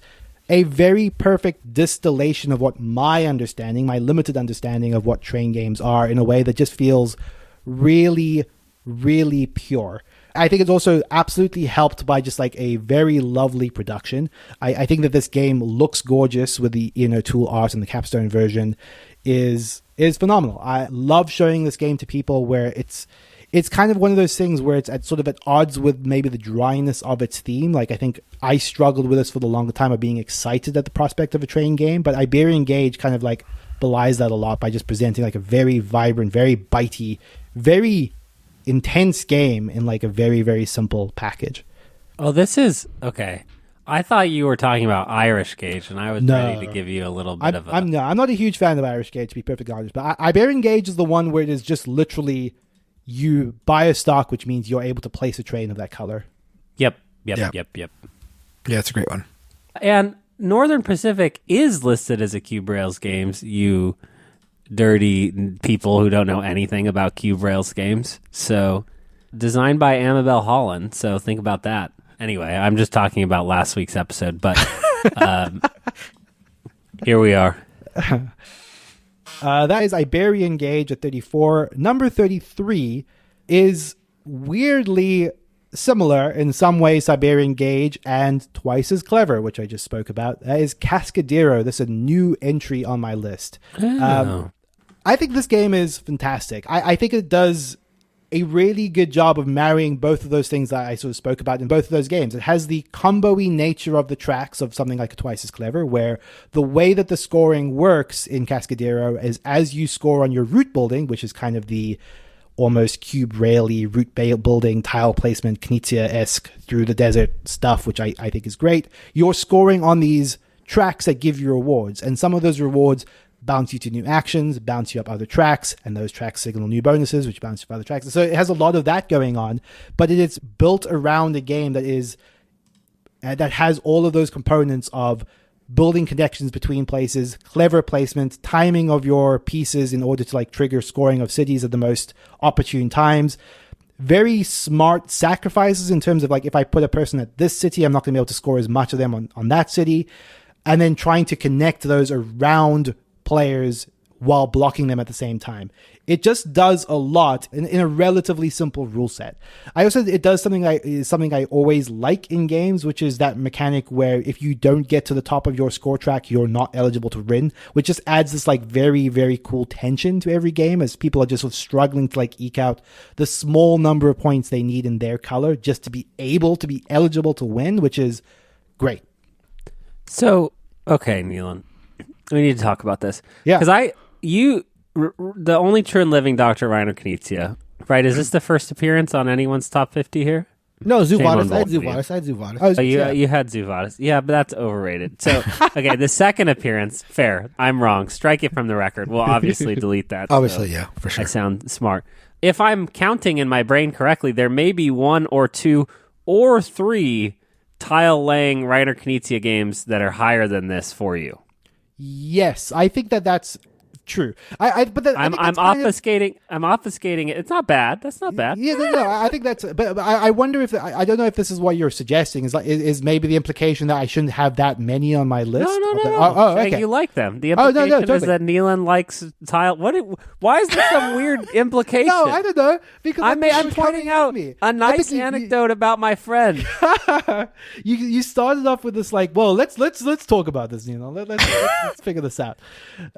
a very perfect distillation of what my limited understanding of what train games are, in a way that just feels really, really pure. I think it's also absolutely helped by just like a very lovely production. I think that this game looks gorgeous with the inner tool art, and the capstone version is phenomenal. I love showing this game to people where it's kind of one of those things where it's at sort of at odds with maybe the dryness of its theme. Like, I think I struggled with this for the longer time of being excited at the prospect of a train game, but Iberian Gauge kind of like belies that a lot by just presenting like a very vibrant, very bitey, very intense game in like a very, very simple package. Oh, this is okay. I thought you were talking about Irish Gauge, and I was ready to give you a little bit of a... I'm not a huge fan of Irish Gauge, to be perfectly honest, but Iberian Gauge is the one where it is just literally... you buy a stock, which means you're able to place a train of that color. Yep. Yeah, it's a great one. And Northern Pacific is listed as a Cube Rails games, you dirty people who don't know anything about Cube Rails games. So, designed by Amabel Holland, so think about that. Anyway, I'm just talking about last week's episode, but here we are. That is Iberian Gauge at 34. Number 33 is weirdly similar in some ways to Iberian Gauge and twice as clever, which I just spoke about. That is Cascadero. This is a new entry on my list. I think this game is fantastic. I think it does a really good job of marrying both of those things that I sort of spoke about in both of those games. It has the combo-y nature of the tracks of something like Twice as Clever, where the way that the scoring works in Cascadero is as you score on your route building, which is kind of the almost cube rail-y route building, tile placement, Knizia-esque through the desert stuff, which I think is great. You're scoring on these tracks that give you rewards, and some of those rewards bounce you to new actions, bounce you up other tracks, and those tracks signal new bonuses, which bounce you up other tracks. So it has a lot of that going on, but it is built around a game that has all of those components of building connections between places, clever placement, timing of your pieces in order to like trigger scoring of cities at the most opportune times. Very smart sacrifices in terms of like, if I put a person at this city, I'm not going to be able to score as much of them on that city. And then trying to connect those around players while blocking them at the same time. It just does a lot in a relatively simple rule set. I also, it does something I always like in games, which is that mechanic where if you don't get to the top of your score track, you're not eligible to win, which just adds this like very, very cool tension to every game as people are just sort of struggling to like eke out the small number of points they need in their color just to be able to be eligible to win, which is great. So, okay, Neilan, we need to talk about this. Yeah. Because the only true and living Dr. Reiner Knizia, right? Is this the first appearance on anyone's top 50 here? No, Zuvadis. I had Zuvadis. You had Zuvadis. Yeah, but that's overrated. So, okay, the second appearance, fair. I'm wrong. Strike it from the record. We'll obviously delete that. Obviously, yeah, for sure. I sound smart. If I'm counting in my brain correctly, there may be 1 or 2 or 3 tile-laying Reiner Knizia games that are higher than this for you. Yes, I think that's true. I'm obfuscating it. It's not bad. That's not bad. Yeah, no. I think that's. But I wonder if I don't know if this is what you're suggesting. Is maybe the implication that I shouldn't have that many on my list? No. Okay. You like them. The implication is that Neilan likes tile. Why is there some weird implication? No, I don't know. Because I'm pointing out a nice anecdote about my friend. You started off with this like, well, let's talk about this. Let's figure this out.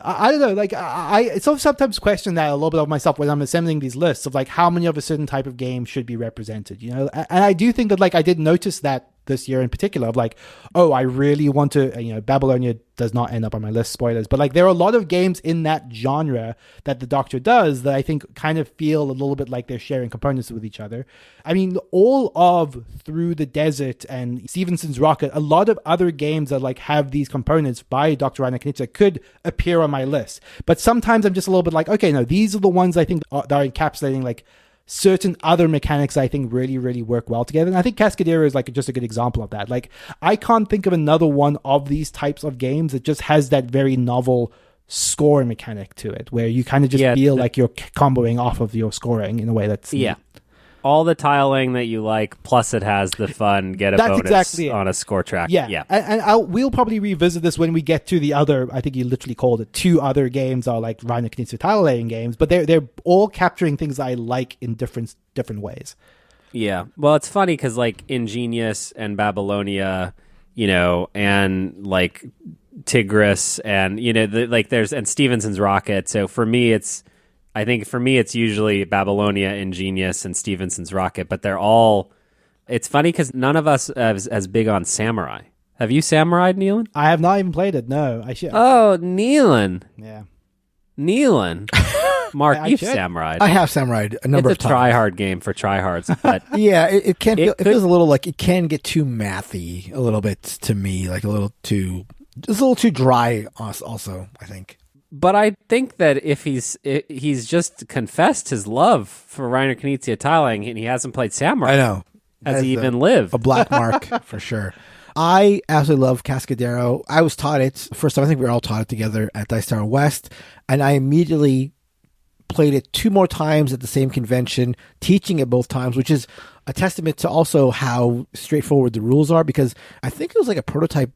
I don't know. Like I sort of sometimes question that a little bit of myself when I'm assembling these lists of like how many of a certain type of game should be represented, you know. And I do think that like I did notice that this year in particular of like, oh, I really want to, you know, Babylonia does not end up on my list, spoilers, but like there are a lot of games in that genre that the Doctor does that I think kind of feel a little bit like they're sharing components with each other. I mean, all of Through the Desert and Stevenson's Rocket, a lot of other games that like have these components by Dr. Anachrony could appear on my list. But sometimes I'm just a little bit like, okay, no, these are the ones I think that are encapsulating like certain other mechanics I think really, really work well together. And I think Cascadero is like just a good example of that. Like, I can't think of another one of these types of games that just has that very novel score mechanic to it, where you kind of just feel like you're comboing off of your scoring in a way that's... Yeah. All the tiling that you like, plus it has the fun get a bonus exactly on a score track. Yeah. And we'll probably revisit this when we get to the other, I think you literally called it, 2 other games are like Reiner Knizia tile laying games, but they're all capturing things I like in different ways. Yeah. Well, it's funny because like Ingenious and Babylonia, you know, and like Tigris and, you know, there's, and Stevenson's Rocket. So for me, it's usually Babylonia, Ingenious, and Stevenson's Rocket, but they're all... It's funny because none of us is as big on Samurai. Have you Samurai'd, Neilan? I have not even played it, no. I should. Oh, Neilan. Yeah. Neilan. Mark, you've Samurai'd. I have Samurai'd a number of times. It's a try-hard game for tryhards, but... yeah, it feels a little like it can get too mathy a little bit to me, like just a little too dry also, I think. But I think that if he's just confessed his love for Reiner Knizia tiling and he hasn't played Samurai. I know. Has he even lived? A black mark for sure. I absolutely love Cascadero. I was taught it first time. I think we were all taught it together at Dice Tower West, and I immediately played it 2 more times at the same convention, teaching it both times, which is a testament to also how straightforward the rules are, because I think it was like a prototype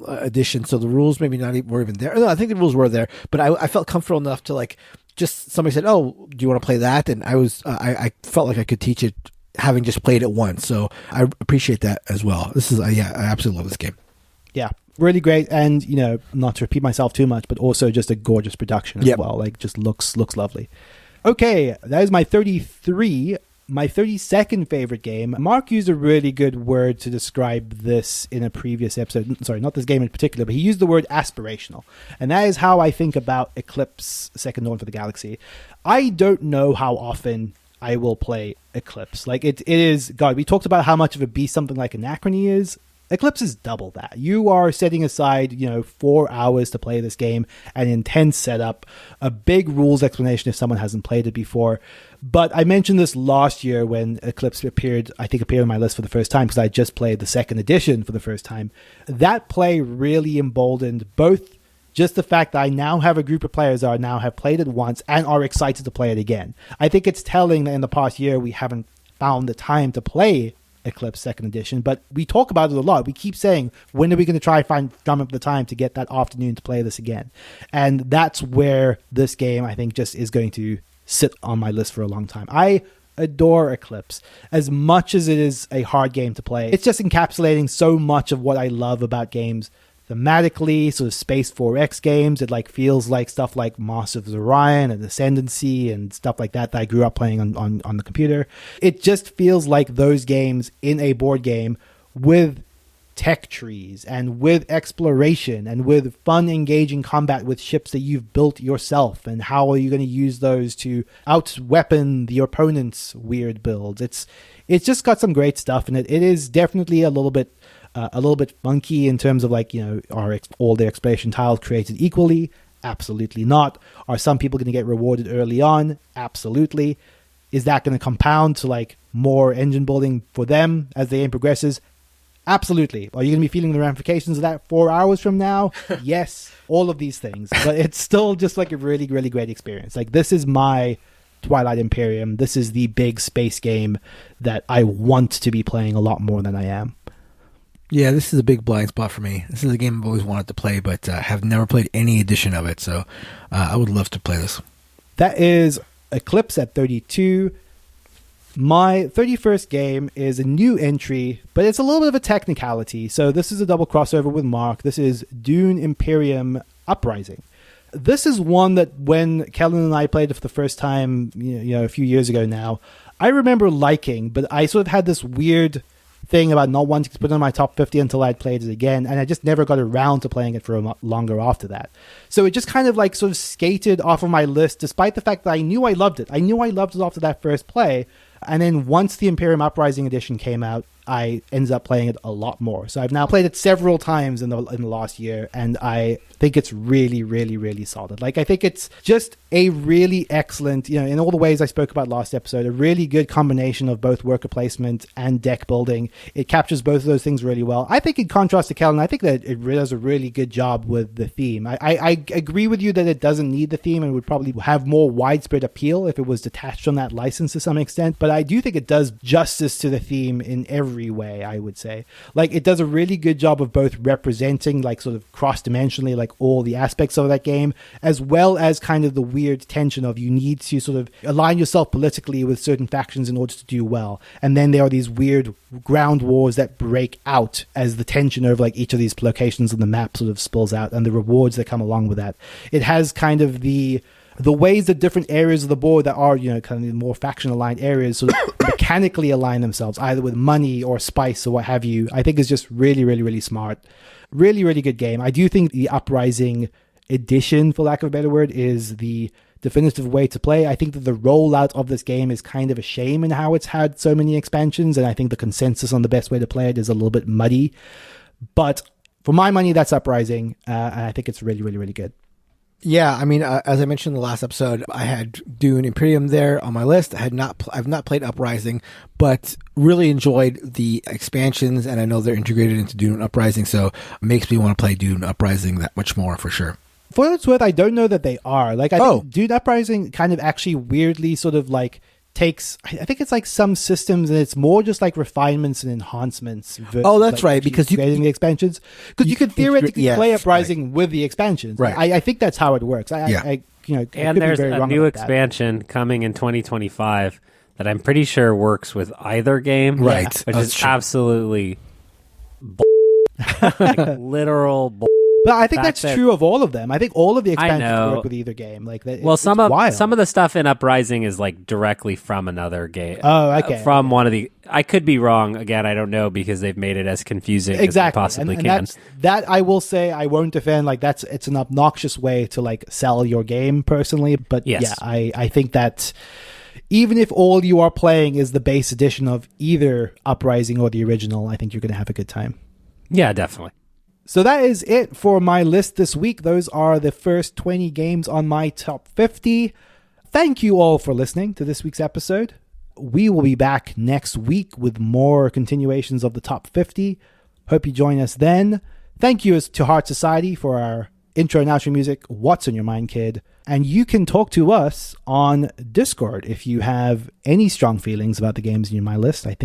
edition, so the rules maybe were even there. No, I think the rules were there, but I felt comfortable enough to like, just somebody said, oh, do you want to play that? And I felt like I could teach it having just played it once, so I appreciate that as well. This is, I absolutely love this game. Yeah, really great, and you know, not to repeat myself too much, but also just a gorgeous production as well. Like, just looks lovely. Okay, that is my 33. My 32nd favorite game. Mark used a really good word to describe this in a previous episode. Sorry, not this game in particular, but he used the word aspirational. And that is how I think about Eclipse Second Dawn for the Galaxy. I don't know how often I will play Eclipse. Like, it is, God, we talked about how much of a beast something like Anachrony is. Eclipse is double that. You are setting aside, 4 hours to play this game, an intense setup, a big rules explanation if someone hasn't played it before. But I mentioned this last year when Eclipse appeared on my list for the first time, because I just played the second edition for the first time. That play really emboldened both just the fact that I now have a group of players that now have played it once and are excited to play it again. I think it's telling that in the past year we haven't found the time to play Eclipse second edition, but we talk about it a lot. We keep saying, when are we going to try drum up the time to get that afternoon to play this again? And that's where this game, I think, just is going to sit on my list for a long time. I adore Eclipse. As much as it is a hard game to play, it's just encapsulating so much of what I love about games thematically, sort of Space 4X games. It feels like stuff like Masters of Orion and Ascendancy and stuff like that I grew up playing on the computer. It just feels like those games in a board game with tech trees and with exploration and with fun, engaging combat with ships that you've built yourself, and how are you going to use those to out-weapon the opponent's weird builds. It's just got some great stuff in it. It is definitely a little bit funky in terms of are all the exploration tiles created equally? Absolutely not. Are some people going to get rewarded early on? Absolutely. Is that going to compound to more engine building for them as the game progresses? Absolutely. Are you going to be feeling the ramifications of that 4 hours from now? Yes. All of these things. But it's still just a really, really great experience. This is my Twilight Imperium. This is the big space game that I want to be playing a lot more than I am. Yeah, this is a big blind spot for me. This is a game I've always wanted to play, but have never played any edition of it, so I would love to play this. That is Eclipse at 32. My 31st game is a new entry, but it's a little bit of a technicality. So this is a double crossover with Mark. This is Dune Imperium Uprising. This is one that when Kellen and I played it for the first time, a few years ago now, I remember liking, but I sort of had this weird thing about not wanting to put it on my top 50 until I'd played it again, and I just never got around to playing it for longer after that. So it just kind of like sort of skated off of my list, despite the fact that I knew I loved it. I knew I loved it after that first play, and then once the Imperium Uprising edition came out, I ended up playing it a lot more. So I've now played it several times in the last year, and I think it's really, really, really solid. Like, I think it's just a really excellent, in all the ways I spoke about last episode, a really good combination of both worker placement and deck building. It captures both of those things really well. I think in contrast to Kellen, I think that it really does a really good job with the theme. I agree with you that it doesn't need the theme and would probably have more widespread appeal if it was detached from that license to some extent, but I do think it does justice to the theme in every way, I would say. Like, it does a really good job of both representing, like, sort of cross-dimensionally, like, all the aspects of that game, as well as kind of the weird tension of you need to sort of align yourself politically with certain factions in order to do well. And then there are these weird ground wars that break out as the tension over, like, each of these locations on the map sort of spills out, and the rewards that come along with that. It has kind of the ways that different areas of the board that are, kind of the more faction-aligned areas sort of mechanically align themselves, either with money or spice or what have you, I think is just really, really, really smart. Really, really good game. I do think the Uprising edition, for lack of a better word, is the definitive way to play. I think that the rollout of this game is kind of a shame in how it's had so many expansions, and I think the consensus on the best way to play it is a little bit muddy. But for my money, that's Uprising, and I think it's really, really, really good. Yeah, I mean, as I mentioned in the last episode, I had Dune Imperium there on my list. I've not played Uprising, but really enjoyed the expansions, and I know they're integrated into Dune Uprising, so it makes me want to play Dune Uprising that much more for sure. For what it's worth, I don't know that they are. Like, I think Dune Uprising kind of actually weirdly sort of like takes, I think it's like some systems, and it's more just like refinements and enhancements. That's right, because you getting the expansions, because you could theoretically play Uprising with the expansions. Right. I think that's how it works. And there's a new expansion coming in 2025 that I'm pretty sure works with either game, right? Which is absolutely like literal. But I think that's true of all of them. I think all of the expansions work with either game. Like that. Well, some of the stuff in Uprising is like directly from another game. Oh, okay. From one of the. I could be wrong. Again, I don't know because they've made it as confusing as they possibly can. That I will say I won't defend. Like it's an obnoxious way to like sell your game personally. But yes. Yeah, I think that even if all you are playing is the base edition of either Uprising or the original, I think you're going to have a good time. Yeah, definitely. So that is it for my list this week. Those are the first 20 games on my top 50. Thank you all for listening to this week's episode. We will be back next week with more continuations of the top 50. Hope you join us then. Thank you to Heart Society for our intro and outro music, What's on Your Mind, Kid? And you can talk to us on Discord if you have any strong feelings about the games in my list. I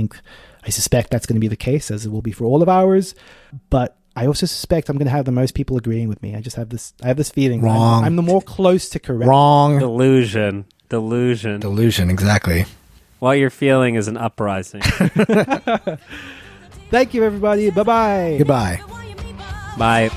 suspect that's going to be the case, as it will be for all of ours. But I also suspect I'm going to have the most people agreeing with me. I just have this feeling. Wrong. I'm the more close to correct. Wrong. Delusion, exactly. What you're feeling is an uprising. Thank you, everybody. Bye-bye. Goodbye. Bye.